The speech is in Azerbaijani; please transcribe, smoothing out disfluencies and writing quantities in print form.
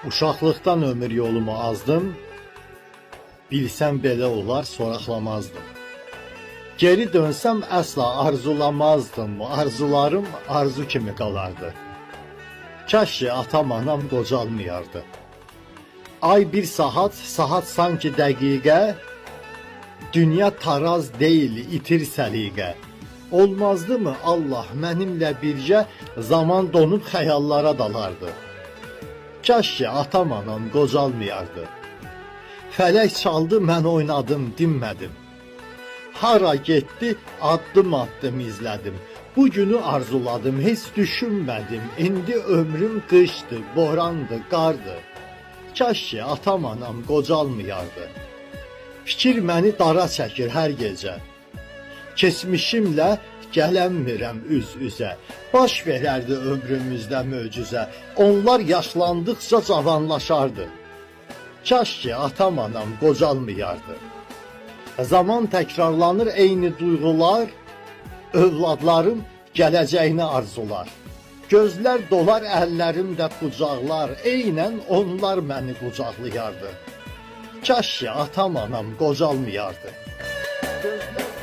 Uşaqlıqdan ömür yolumu azdım, bilsəm belə olar soraqlamazdım. Geri dönsəm əsla arzulamazdım, arzularım arzu kimi qalardı. Kaş ki atam anam qocalmayardı. Ay bir saat, saat sanki dəqiqə, dünya taraz deyil, itir səliqə. Olmazdı mı Allah mənimlə birgə, zaman donub xəyallara dalardı. Kaş ki atam anam qocalmayardı. Fələk çaldı, mən oynadım, dinmədim. Hara getdi, addım addım izlədim. Bu günü arzuladım, heç düşünmədim. İndi ömrüm qışdı, borandı, qardı. Kaş ki atam anam qocalmayardı. Fikir məni dara çəkir hər gecə. Keçmişimlə gələnmirəm üz-üzə. Baş verərdi ömrümüzdə möcüzə. Onlar yaşlandıqca cavanlaşardı. Kaş ki atam anam qocalmayardı. Zaman təkrarlanır eyni duyğular, övladlarım gələcəyini arzular. Gözlər dolar, əllərim də qucaqlar, eynən onlar məni qucaqlayardı. Kaş ki atam anam qocalmayardı. Gözlər